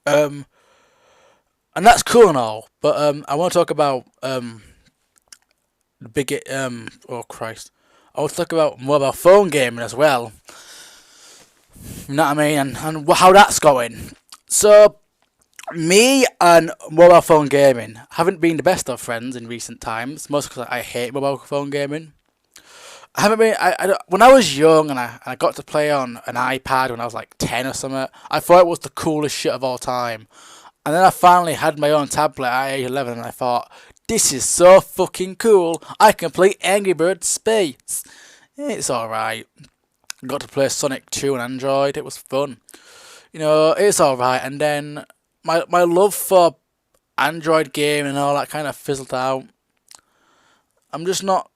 Um, and that's cool and all, but I want to talk about the big oh Christ, I want to talk about mobile phone gaming as well. You know what I mean, and how that's going. So me and mobile phone gaming haven't been the best of friends in recent times, mostly because I hate mobile phone gaming. I haven't been. When I was young and I got to play on an iPad when I was like 10 or something, I thought it was the coolest shit of all time. And then I finally had my own tablet at age 11 and I thought, this is so fucking cool. I can play Angry Birds Space. It's alright. Got to play Sonic 2 on Android. It was fun. It's alright. And then my love for Android game and all that kind of fizzled out. I'm just not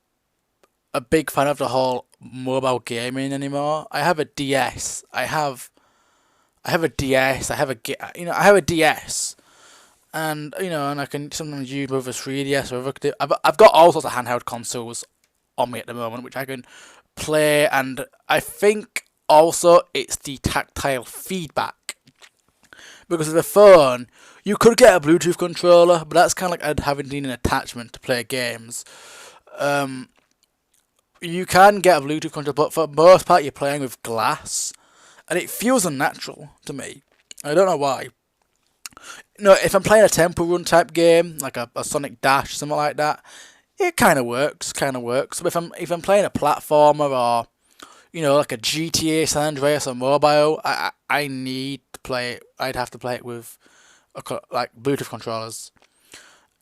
a big fan of the whole mobile gaming anymore. I have a DS. I have a DS. I have a DS, and I can sometimes use with a 3DS or other. I've got all sorts of handheld consoles on me at the moment, which I can play, and I think also it's the tactile feedback because of the phone. You could get a Bluetooth controller, but that's kind of like having an attachment to play games. Um, you can get a Bluetooth controller, but for the most part, you're playing with glass, and it feels unnatural to me. I don't know why. If I'm playing a Temple Run type game, like a Sonic Dash, something like that, it kind of works. But if I'm playing a platformer or like a GTA San Andreas on mobile, I need to play it. I'd have to play it with like Bluetooth controllers.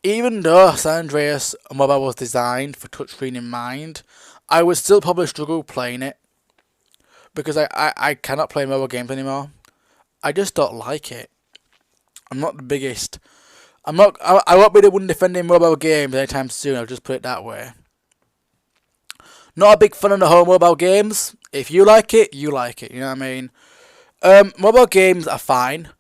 Even though San Andreas mobile was designed for touchscreen in mind, I would still probably struggle playing it because I cannot play mobile games anymore. I just don't like it. I'm not the biggest. I'm not. I won't be the one defending mobile games anytime soon. I'll just put it that way. Not a big fan of the whole mobile games. If you like it, you like it. You know what I mean? Mobile games are fine.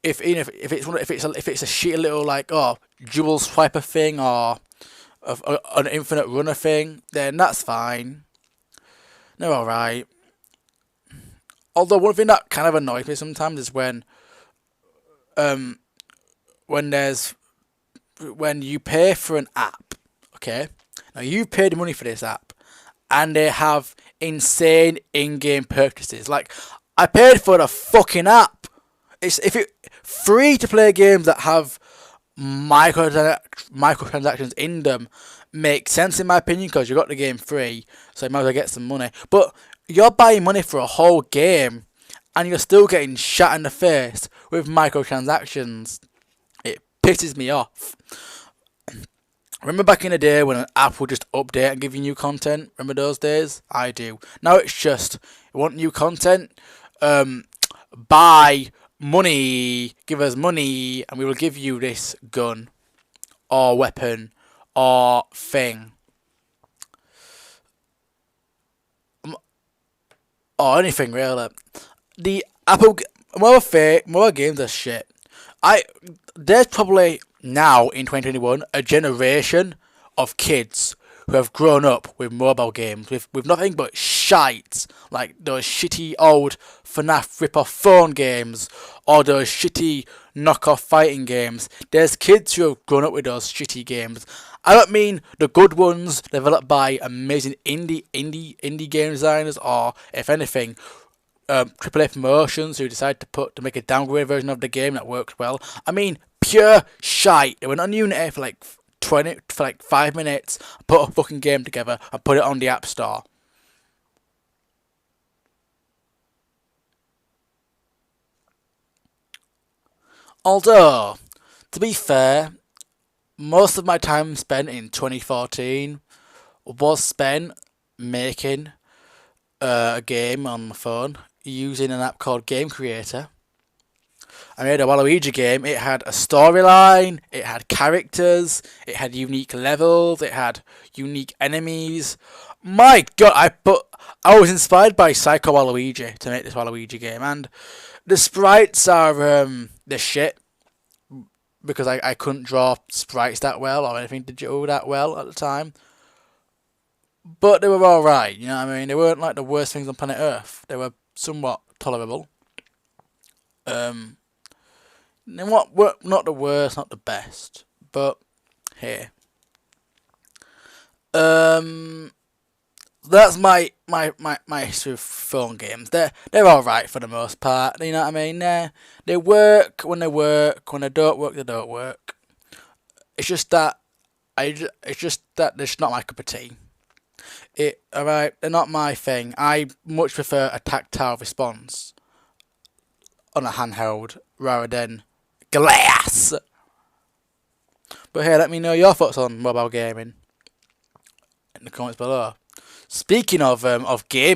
If it's a shitty little like dual swiper thing or an infinite runner thing, then that's fine. They're all right. Although one thing that kind of annoys me sometimes is um when there's when you pay for an app. Okay, now you paid money for this app, and they have insane in-game purchases. Like I paid for the fucking app. It's if it free to play games that have microtransactions in them make sense in my opinion because you got the game free, so you might as well get some money. But you're buying money for a whole game, and you're still getting shot in the face with microtransactions. It pisses me off. Remember back in the day when an app would just update and give you new content? Remember those days? I do. Now it's just, you want new content? Buy money, give us money, and we will give you this gun, or weapon, or thing. Or anything really. The Apple, more games are shit. There's probably now in 2021 a generation of kids who have grown up with mobile games with nothing but shite, like those shitty old FNAF rip-off phone games or those shitty knockoff fighting games. There's kids who have grown up with those shitty games. I don't mean the good ones developed by amazing indie game designers, or if anything, AAA promotions who decide to make a downgrade version of the game that works well. I mean pure shite. They went on Unity for like 5 minutes, put a fucking game together and put it on the App Store. Although, to be fair, most of my time spent in 2014 was spent making a game on my phone using an app called Game Creator. I made a Waluigi game. It had a storyline, it had characters, it had unique levels, it had unique enemies. My god, I was inspired by Psycho Waluigi to make this Waluigi game, and the sprites are the shit because I couldn't draw sprites that well or anything digital that well at the time. But they were alright, you know what I mean? They weren't like the worst things on planet Earth. They were somewhat tolerable. Um And what? Not the worst, not the best, but here. Um, that's my history of phone games. They're all right for the most part. You know what I mean? They work when they work. When they don't work, they don't work. It's just that it's just that they're just not my cup of tea. Alright, they're not my thing. I much prefer a tactile response on a handheld rather than glass. But hey, let me know your thoughts on mobile gaming in the comments below. Speaking of game.